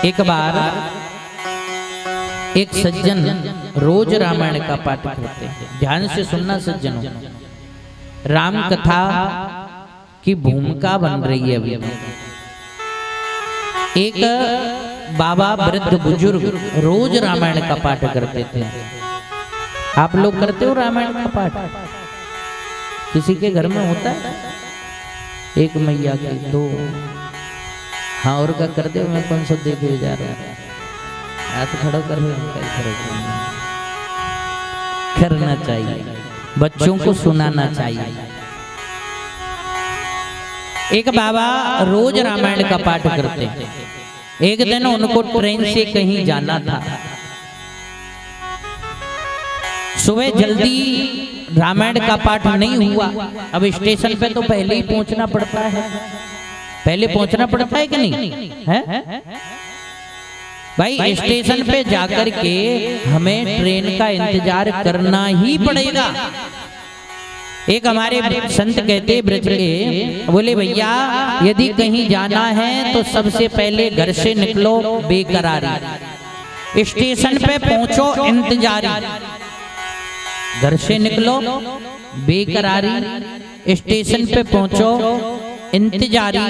एक बार एक सज्जन रोज रामायण का पाठ करते हैं। ध्यान से सुनना सज्जनों, राम कथा की भूमिका बन रही है अभी। एक बाबा वृद्ध बुजुर्ग रोज रामायण का पाठ करते थे। आप लोग करते हो रामायण का पाठ? किसी के घर में होता है? एक मैया के दो, हाँ और का कर दे। मैं कौन सा देखे जा रहा है? हाथ खड़ा कर करना चाहिए, बच्चों को सुनाना चाहिए। एक बाबा रोज रामायण का पाठ करते हैं। एक दिन उनको ट्रेन से कहीं जाना था। सुबह जल्दी रामायण का पाठ नहीं हुआ। अब स्टेशन पे तो पहले ही पहुंचना पड़ता है। पहले पहुंचना पड़ता है कि नहीं है? भाई स्टेशन पे जाकर के हमें ट्रेन का इंतजार करना ही पड़ेगा। एक हमारे संत कहते ब्रज के, बोले भैया यदि कहीं जाना है तो सबसे पहले घर से निकलो बेकरारी, स्टेशन पे पहुंचो इंतजारी। घर से निकलो बेकरारी, स्टेशन पे पहुंचो इंतजारी।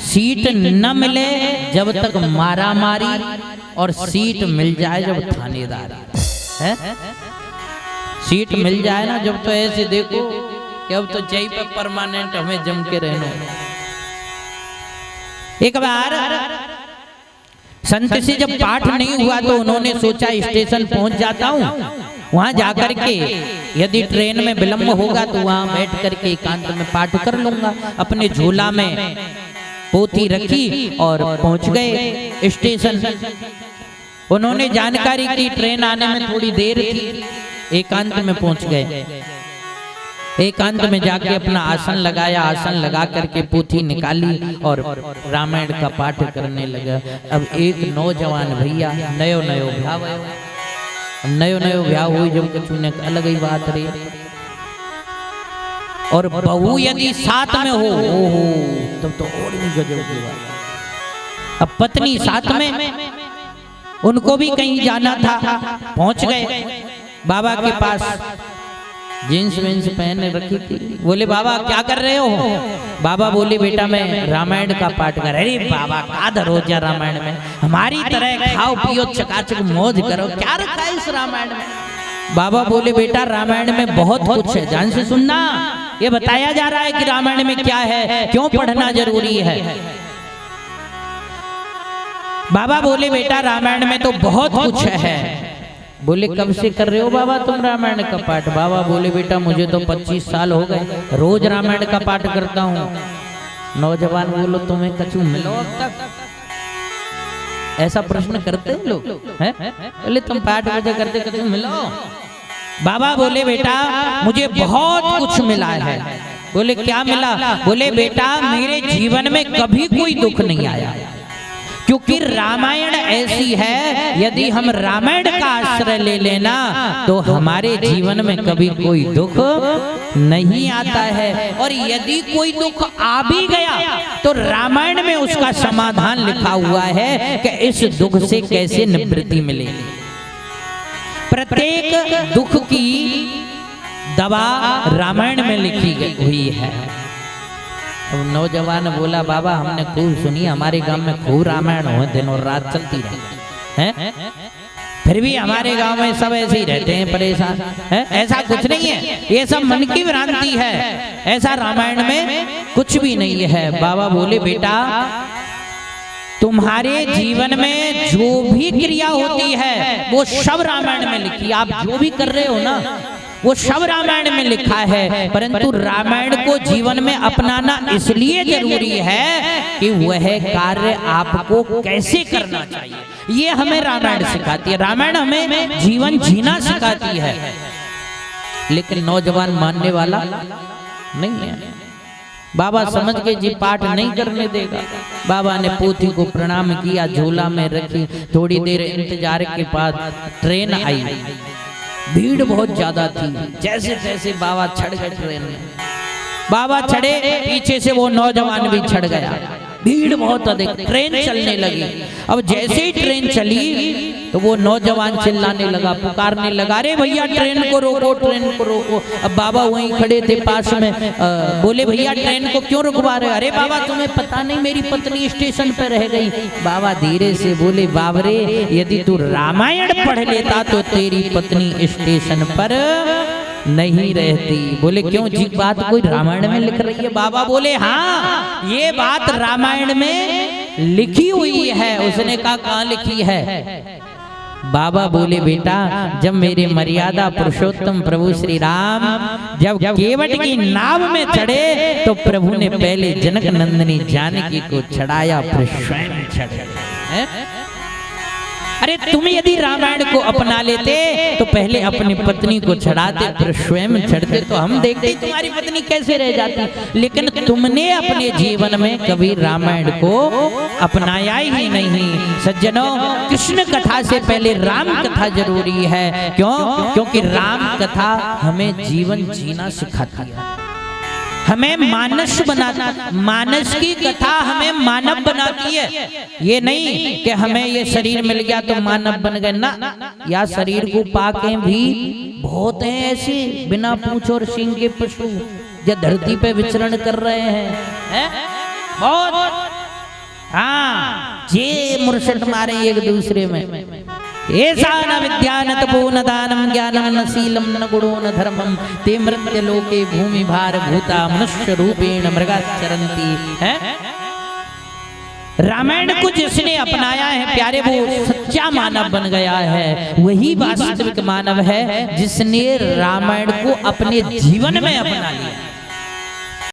सीट न मिले जब तक मारा मारी, और सीट मिल जाए जब थानेदारी है। सीट मिल जाए ना जब तो ऐसे देखो कि अब तो जय पे परमानेंट हमें जम के रहना। एक बार संत से जब पाठ नहीं हुआ तो उन्होंने सोचा स्टेशन पहुंच जाता हूं, वहां जाकर के यदि ट्रेन में विलंब होगा तो वहां बैठ करके एकांत में पाठ कर लूंगा। अपने झोला में पोथी रखी और पहुंच गए स्टेशन। उन्होंने जानकारी की ट्रेन आने में थोड़ी देर थी, एकांत में पहुंच गए। एकांत में जाके अपना आसन लगाया, आसन लगा करके पोथी निकाली और रामायण का पाठ करने लगा। अब एक नौजवान भैया, नयो नयो ब्याह, नयो नयो ब्याह हुई जब कुछ अलग ही बात रही। और बहू यदि साथ में हो तब तो और भी गजब की बात। अब पत्नी साथ में, उनको भी कहीं जाना था। पहुंच गए बाबा के पास, जींस विंस पहन रखी थी। बोले बाबा क्या कर रहे हो? बाबा बोले बेटा मैं रामायण का पाठ कर। अरे बाबा का दरोजा रामायण में, हमारी तरह खाओ पियो चकाचक मौज करो, क्या रखा है इस रामायण में? बाबा बोले बेटा रामायण में बहुत कुछ है, ध्यान से सुनना। ये बताया जा रहा है कि रामायण में क्या है, क्यों पढ़ना जरूरी है। बाबा बोले बेटा रामायण में तो बहुत कुछ है। बोले कब से कर रहे हो बाबा तुम रामायण का पाठ? बाबा बोले बेटा मुझे तो 25 साल हो गए, रोज रामायण का पाठ करता हूँ। नौजवान बोलो तुम्हें कछु मिलो अब तक? ऐसा प्रश्न करते हैं लोग हैं? बोले तुम पाठ वजह करते कछु मिलो? बाबा बोले बेटा मुझे बहुत कुछ मिला है। बोले क्या मिला? बोले बेटा मेरे जीवन में कभी कोई दुख नहीं आया, क्योंकि रामायण ऐसी है यदि हम रामायण का आश्रय ले लेना तो हमारे जीवन में कभी कोई दुख नहीं आता है। और यदि कोई दुख आ भी गया तो रामायण में उसका समाधान लिखा हुआ है कि इस दुख से कैसे निवृत्ति मिलेगी। प्रत्येक दुख की दवा रामायण में लिखी हुई है। तो नौजवान बोला बाबा हमने खूब सुनी, हमारे गांव में खूब रामायण हो, दिन और रात चलती है, फिर भी हमारे गांव में सब ऐसे ही रहते हैं परेशान है। ऐसा कुछ नहीं है, ये सब मन की भ्रांति है, ऐसा रामायण में कुछ भी नहीं है। बाबा बोले बेटा तुम्हारे जीवन में जो भी क्रिया होती है वो सब रामायण में लिखी। आप जो भी कर रहे हो ना वो सब रामायण में लिखा है, परंतु रामायण को जीवन में अपनाना इसलिए जरूरी है कि वह कार्य आपको कैसे करना चाहिए ये हमें रामायण सिखाती है। रामायण हमें जीवन जीना सिखाती है, लेकिन नौजवान मानने वाला नहीं है। बाबा समझ के जी पाठ नहीं करने देगा। बाबा ने पोथी को प्रणाम किया, झोला में रखी। थोड़ी देर इंतजार के बाद ट्रेन आई। भीड़ बहुत ज्यादा थी। जैसे जैसे बाबा चढ़ गए ट्रेन में, बाबा चढ़े, पीछे से वो नौजवान भी चढ़ गया। भीड़ बहुत अधिक, ट्रेन चलने लगी। अब जैसे ही ट्रेन चली तो वो नौजवान चिल्लाने लगा, पुकारने लगा, अरे भैया ट्रेन को रोको, ट्रेन को रोको। अब बाबा वहीं खड़े थे पास में, बोले भैया ट्रेन को क्यों रुकवा रहे? अरे बाबा तुम्हें पता नहीं मेरी पत्नी स्टेशन पे रह गई। बाबा धीरे से बोले, बाबरे यदि तू रामायण पढ़ लेता तो तेरी पत्नी स्टेशन पर नहीं रहती। बोले क्यों जी, बात कोई रामायण में लिख रही है? बाबा बोले हाँ, ये बात रामायण में लिखी हुई है। उसने कहा कहाँ लिखी है? बाबा बोले बेटा, जब मेरे मर्यादा पुरुषोत्तम प्रभु श्री राम जब केवट की नाव में चढ़े तो प्रभु ने पहले जनक नंदिनी जानकी को चढ़ाया, फिर स्वयं चढ़े। अरे तुम यदि रामायण को अपना लेते तो पहले अपनी पत्नी को चढ़ाते, फिर स्वयं चढ़ते, तो हम देखते तुम्हारी पत्नी कैसे रह जाती। लेकिन तुमने अपने जीवन में कभी रामायण को अपनाया ही नहीं। सज्जनों, कृष्ण कथा से पहले राम कथा जरूरी है। क्यों? क्योंकि राम कथा हमें जीवन जीना सिखाती है, हमें मानस बनाती, मानस की कथा हमें मानव बनाती है। ये नहीं कि हमें ये शरीर मिल गया तो मानव बन गए ना, या शरीर को पाके भी बहुत हैं ऐसे बिना पूंछ और सींग के पशु जो धरती पे विचरण कर रहे हैं, बहुत। हाँ, जे मुर्शद मारे एक दूसरे में। ऐसा न विद्यान तपो न दानम ज्ञानम न शीलम न गुणो न धर्मम ते मृत्य लोके भूमि भार भूता मनुष्य रूपेण मृगाचरन्ति। है रामायण को जिसने अपनाया है प्यारे, वो सच्चा मानव बन गया है। वही वास्तविक मानव है जिसने रामायण को अपने जीवन में अपना लिया।